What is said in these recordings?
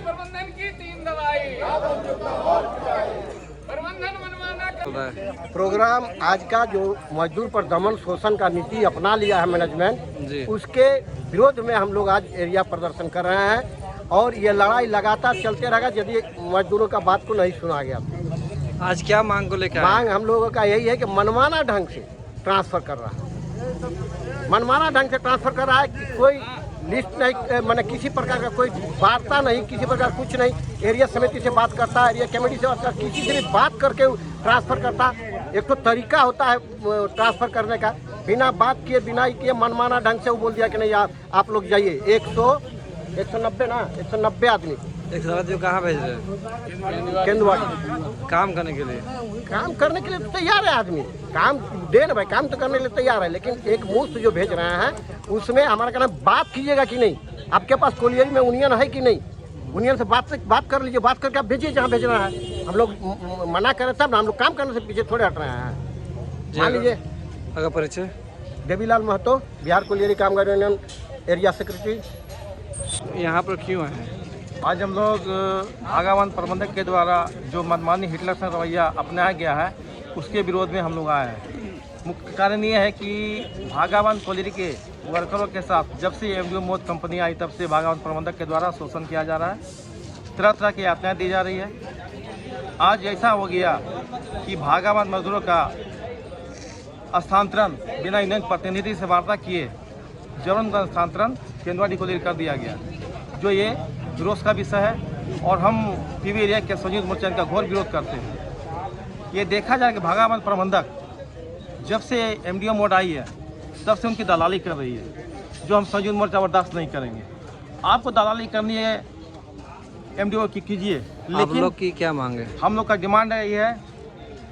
प्रबंधन की 3 दवाई, प्रबंधन मनमाना प्रोग्राम आज का जो मजदूर पर दमन शोषण का नीति अपना लिया है मैनेजमेंट, उसके विरोध में हम लोग आज एरिया प्रदर्शन कर रहे हैं और ये लड़ाई लगातार चलते रहेगा यदि मजदूरों का बात को नहीं सुना गया। आज क्या मांग को लेकर मांग हम लोगों का यही है कि मनमाना ढंग से ट्रांसफर कर रहा है, मनमाना ढंग से ट्रांसफर कर रहा है कि कोई लिस्ट नहीं, मैंने किसी प्रकार का कोई वार्ता नहीं, किसी प्रकार कुछ नहीं, एरिया समिति से बात करता है, एरिया कमेटी से बात करता, किसी से भी बात करके ट्रांसफर करता। एक तो तरीका होता है ट्रांसफर करने का, बिना बात किए बिना ही किए मनमाना ढंग से वो बोल दिया कि नहीं आप लोग जाइए। 190 आदमी एक साथ कहाँ भेज रहे हैं? केंद्रवाड़ी काम करने के लिए, काम करने के लिए तो तैयार है आदमी, काम दे ना भाई, काम तो करने के लिए तैयार है, लेकिन एक मुफ्त जो भेज रहे हैं उसमें हमारा कहना बात कीजिएगा कि नहीं, आपके पास कोलियरी में यूनियन है कि नहीं, यूनियन से बात कर लीजिए, बात करके आप भेजिए जहाँ भेजना है। हम लोग मना करें तब ना, हम लोग काम करने से पीछे थोड़े हट रहे हैं। मान लीजिए अगर परिचय देवीलाल महतो, बिहार कोलियरी कामगार यूनियन एरिया सेक्रेटरी। यहाँ पर क्यों है? आज हम लोग भागावन प्रबंधक के द्वारा जो मनमानी हिटलर से रवैया अपनाया गया है उसके विरोध में हम लोग आए हैं। मुख्य कारण ये है कि भागावन कोलियरी के वर्करों के साथ जब से एमडीओ मोड कंपनी आई तब से भागावन प्रबंधक के द्वारा शोषण किया जा रहा है, तरह तरह की यातनाएं दी जा रही है। आज ऐसा हो गया कि भागावन मजदूरों का स्थानांतरण बिना यूनियन प्रतिनिधि से वार्ता किए जबरन का स्थानांतरण केंद्रवाड़ी कोलियरी कर दिया गया, जो ये विरोध का विषय है और हम पीवी एरिया के संयुक्त मोर्चा का घोर विरोध करते हैं। ये देखा जाए कि भागावन प्रबंधक जब से एमडीओ मोड आई है तब से उनकी दलाली कर रही है, जो हम संयुक्त मोर्चा बर्दाश्त नहीं करेंगे। आपको दलाली करनी है एमडीओ की कीजिए, लेकिन लोग की क्या मांग है? हम लोग का डिमांड है ये है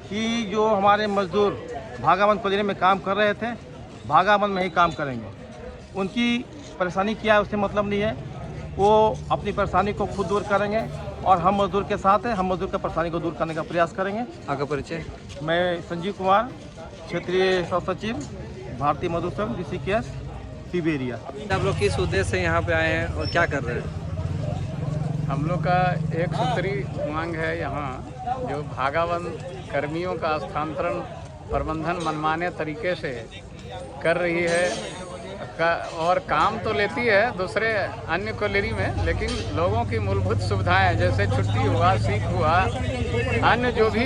कि जो हमारे मजदूर भागावन कोलियरी में काम कर रहे थे भागावन में ही काम करेंगे। उनकी परेशानी क्या है उससे मतलब नहीं है, वो अपनी परेशानी को खुद दूर करेंगे और हम मजदूर के साथ हैं, हम मजदूर की परेशानी को दूर करने का प्रयास करेंगे। आगे परिचय। मैं संजीव कुमार, क्षेत्रीय सह सचिव, भारतीय मजदूर संघ ऋषिकेश पीवी एरिया। आप लोग किस उद्देश्य से यहाँ पे आए हैं और क्या कर रहे हैं? हम लोग का एक सूत्री मांग है यहाँ, जो भागावन कर्मियों का स्थानांतरण प्रबंधन मनमाने तरीके से कर रही है और काम तो लेती है दूसरे अन्य कोलियरी में, लेकिन लोगों की मूलभूत सुविधाएं जैसे छुट्टी हुआ, सीख हुआ, अन्य जो भी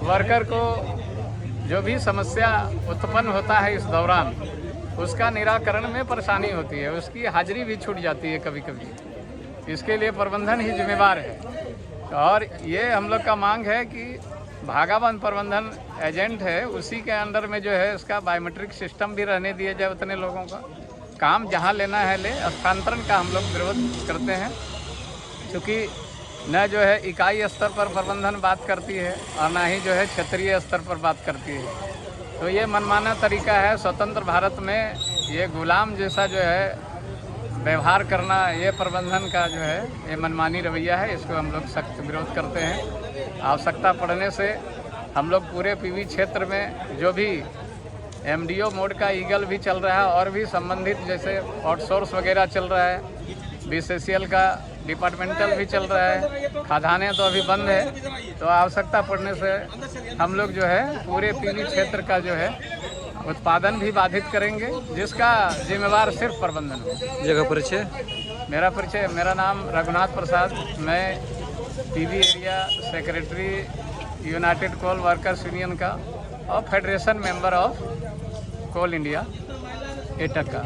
वर्कर को जो भी समस्या उत्पन्न होता है इस दौरान उसका निराकरण में परेशानी होती है, उसकी हाजिरी भी छूट जाती है कभी कभी। इसके लिए प्रबंधन ही जिम्मेवार है और ये हम लोग का मांग है कि भागावन प्रबंधन एजेंट है उसी के अंडर में जो है इसका बायोमेट्रिक सिस्टम भी रहने दिया जाए, उतने लोगों का काम जहां लेना है ले। स्थानांतरण का हम लोग विरोध करते हैं क्योंकि न जो है इकाई स्तर पर प्रबंधन बात करती है और न ही जो है क्षेत्रीय स्तर पर बात करती है। तो ये मनमाना तरीका है, स्वतंत्र भारत में ये गुलाम जैसा जो है व्यवहार करना, ये प्रबंधन का जो है ये मनमानी रवैया है, इसको हम लोग सख्त विरोध करते हैं। आवश्यकता पड़ने से हम लोग पूरे पीवी क्षेत्र में जो भी एमडीओ मोड का ईगल भी चल रहा है और भी संबंधित जैसे आउटसोर्स वगैरह चल रहा है, बीसीसीएल का डिपार्टमेंटल भी चल रहा है, खदानें तो अभी बंद है, तो आवश्यकता पड़ने से हम लोग जो है पूरे पीवी क्षेत्र का जो है उत्पादन भी बाधित करेंगे, जिसका जिम्मेवार सिर्फ प्रबंधन हो। जगह परिचय। मेरा नाम रघुनाथ प्रसाद, मैं PV area secretary united coal workers union का और federation member of coal India AITUC का।